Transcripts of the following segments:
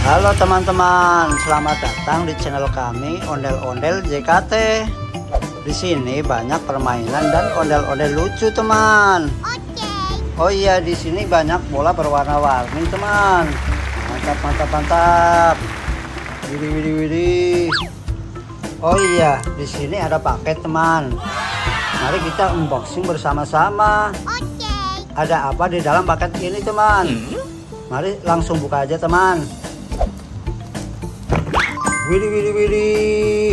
Halo teman-teman, selamat datang di channel kami Ondel-Ondel JKT. Di sini banyak permainan dan ondel-ondel lucu, teman. Oke. Oh iya, di sini banyak bola berwarna-warni, teman. Mantap, mantap, mantap. Widih, widih, widih. Oh iya, di sini ada paket, teman. Mari kita unboxing bersama-sama. Oke. Ada apa di dalam paket ini, teman? Mari langsung buka aja, teman. Widih, widih, widih.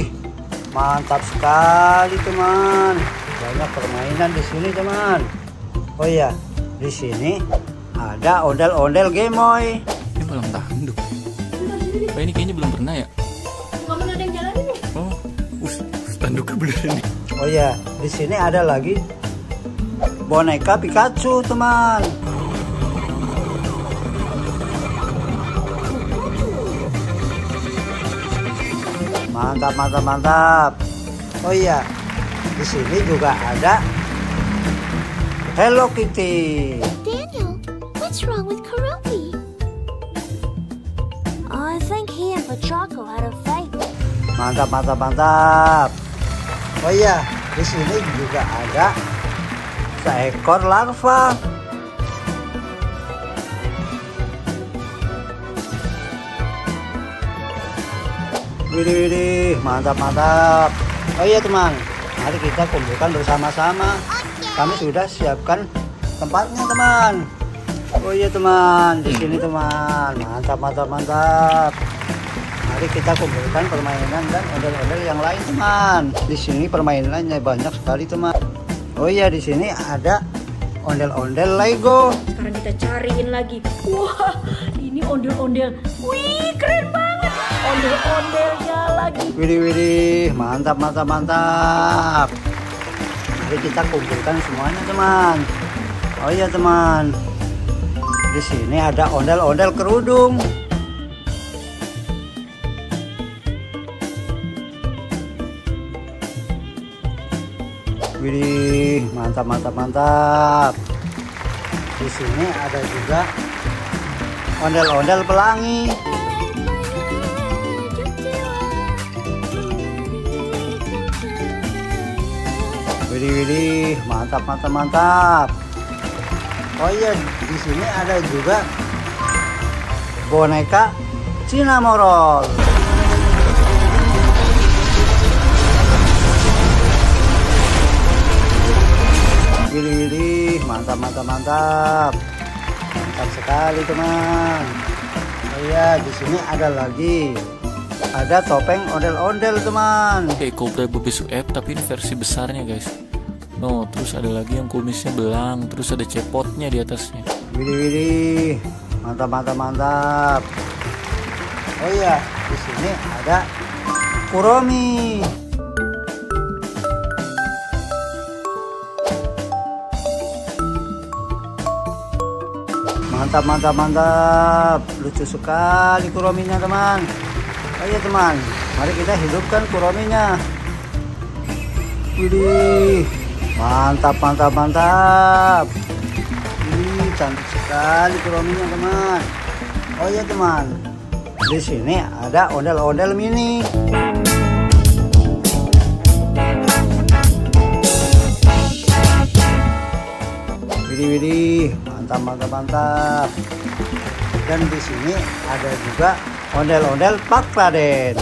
Mantap sekali, teman. Banyak permainan di sini, teman. Oh iya, di sini ada ondel-ondel Game Boy. Ini belum tanduk. Oh, ini kayaknya belum pernah ya? Kamu ada yang jalanin nih? Oh, tanduknya beneran nih. Oh iya, di sini ada lagi boneka Pikachu, teman. Mantap, mantap, mantap. Oh iya, di sini juga ada Hello Kitty. Daniel, what's wrong with Kuromi? I think he and Pachaco had a fight. Mantap, mantap, mantap. Oh iya, di sini juga ada seekor larva. Widih, widih, mantap, mantap. Oh iya, teman, mari kita kumpulkan bersama-sama. Kami sudah siapkan tempatnya, teman. Oh iya, teman, di sini, teman. Mantap, mantap, mantap. Mari kita kumpulkan permainan dan ondel-ondel yang lain, teman. Di sini permainannya banyak sekali, teman. Oh iya, di sini ada ondel-ondel Lego. Sekarang kita cariin lagi. Wah, ini ondel-ondel. Wih, keren banget. Ondel-ondelnya lagi. Widih, widih, mantap, mantap, mantap. Mari kita kumpulkan semuanya, teman. Oh iya, teman. Di sini ada ondel-ondel kerudung. Widih, mantap, mantap, mantap. Di sini ada juga ondel-ondel pelangi. Widih, widih, mantap, mantap, mantap. Oh iya, di sini ada juga boneka Cinnamoroll. Widih, widih, mantap, mantap, mantap. Mantap sekali, teman. Oh iya, di sini ada lagi. Ada topeng ondel-ondel, teman. Kayak Cobra Bobby Suep, tapi ini versi besarnya, guys. No, terus ada lagi yang kumisnya belang, terus ada cepotnya di atasnya. Widih, widih, mantap, mantap, mantap. Oh iya, di sini ada Kuromi. Mantap, mantap, mantap. Lucu sekali Kurominya, teman. Oh iya, teman, mari kita hidupkan Kurominya. Widih, mantap, mantap, mantap. Ini cantik sekali Kurominya, teman. Oh iya, teman, di sini ada ondel-ondel mini. Widih, widih, mantap, mantap, mantap. Dan di sini ada juga ondel-ondel Pak Raden.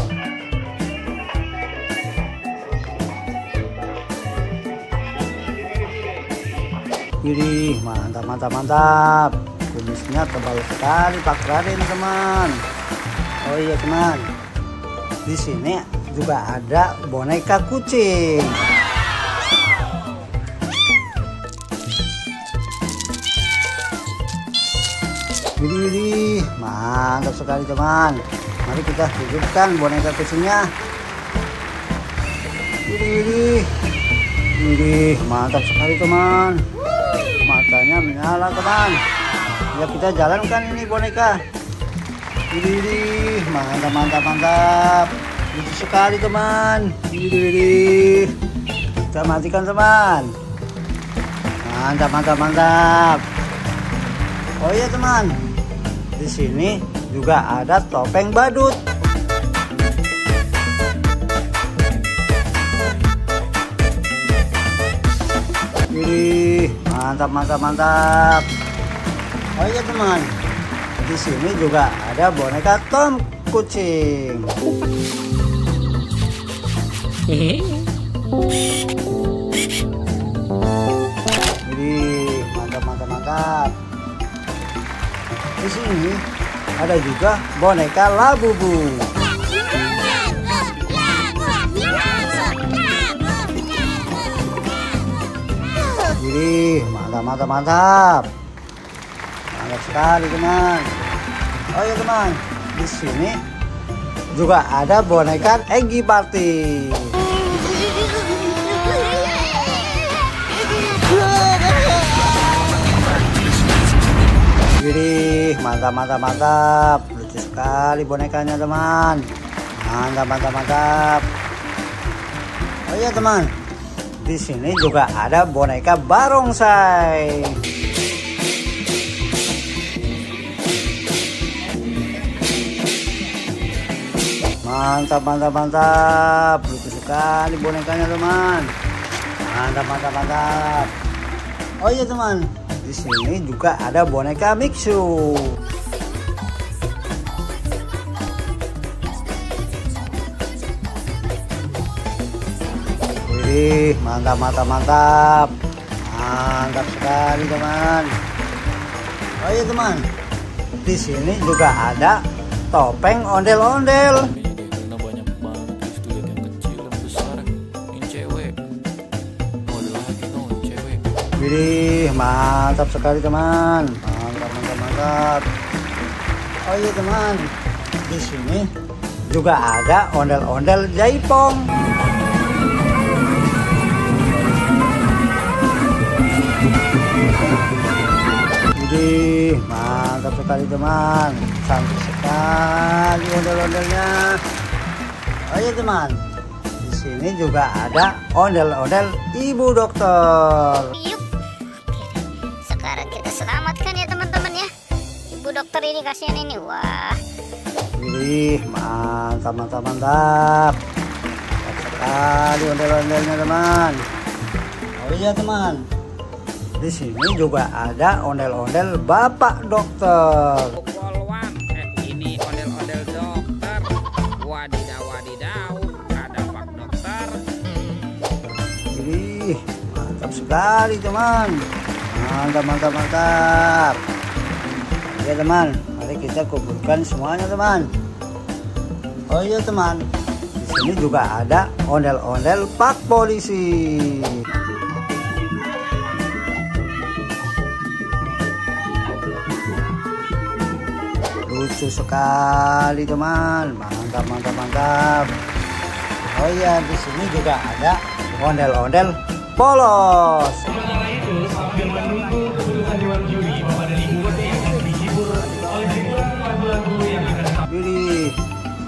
Widih, mantap, mantap, mantap. Kumisnya tebal sekali Pak Raden, teman. Oh iya, teman, di sini juga ada boneka kucing. Widih, widih, mantap sekali, teman. Mari kita hidupkan boneka kucingnya. Widih, widih, widih, mantap sekali, teman. Matanya menyala, teman. Ya, kita jalankan ini boneka. Widih, widih, mantap, mantap, mantap. Lucu sekali, teman. Widih, widih. Kita matikan, teman. Mantap, mantap, mantap. Oh iya, teman, di sini juga ada topeng badut. Wih, mantap mantap mantap. Oh iya teman, di sini juga ada boneka Tom kucing. Wih, mantap mantap mantap. Di sini ada juga boneka Labubu. Wih, mantap mantap mantap. Mantap sekali teman. Oh ya teman, di sini juga ada boneka Eggy Party. Wih, mantap mantap mantap. Lucu sekali bonekanya teman. Mantap mantap mantap. Oh iya teman, di sini juga ada boneka barongsai. Mantap mantap mantap. Lucu sekali bonekanya teman. Mantap mantap mantap. Oh iya teman, di sini juga ada boneka Mixu. Wih, mantap mantap mantap. Mantap sekali teman. Oh iya teman, di sini juga ada topeng ondel-ondel. Karena banyak banget guys, tuh lihat yang kecil, yang besar, yang cewek. Oh, ada lagi tuh cewek. Wih, mantap sekali teman. Mantap mantap mantap. Oh iya teman, di sini juga ada ondel-ondel jaipong. Wih, mantap sekali teman. Cantik sekali ondel-ondelnya. Oh iya teman, di sini juga ada ondel-ondel Ibu Dokter. Yuk, sekarang kita selamatkan ya teman-teman ya. Ibu dokter ini kasihan ini, wah. Wih, mantap mantap mantap. Mantap sekali ondel-ondelnya teman. Oh iya teman, di sini juga ada ondel-ondel Bapak Dokter. Ini ondel-ondel dokter. Wadidaw wadidaw, ada Pak Dokter. Wih, mantap sekali teman. Mantap mantap mantap. Ya teman, mari kita kumpulkan semuanya teman. Oh iya teman, di sini juga ada ondel-ondel Pak Polisi. Lucu sekali teman. Mantap mantap mantap. Oh iya, di sini juga ada ondel-ondel polos. Wih,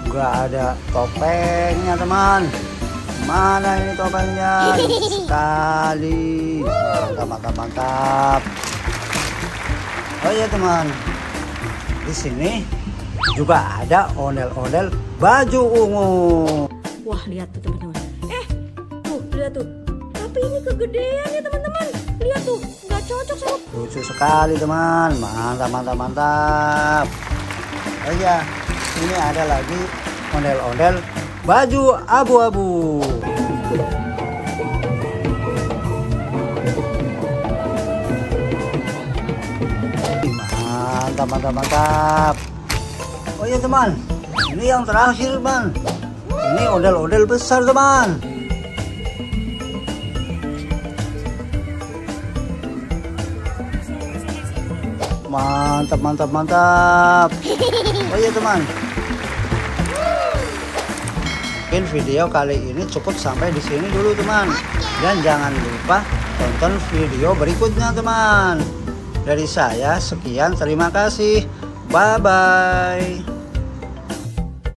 juga ada topengnya teman. Mana ini topengnya? Lucu sekali. Mantap mantap mantap. Oh iya teman, di sini juga ada ondel-ondel baju ungu. Wah, lihat tuh teman-teman. Tuh, lihat tuh. Tapi ini kegedean ya teman-teman. Lihat tuh, nggak cocok sama. Lucu sekali teman. Mantap mantap mantap. Oh iya, ini ada lagi ondel-ondel baju abu-abu. Mantap mantap mantap. Oh iya teman, ini yang terakhir teman. Ini ondel-ondel besar teman. Mantap mantap mantap. Oh iya teman, mungkin video kali ini cukup sampai di sini dulu teman. Dan jangan lupa tonton video berikutnya teman. Dari saya sekian, terima kasih. Bye bye.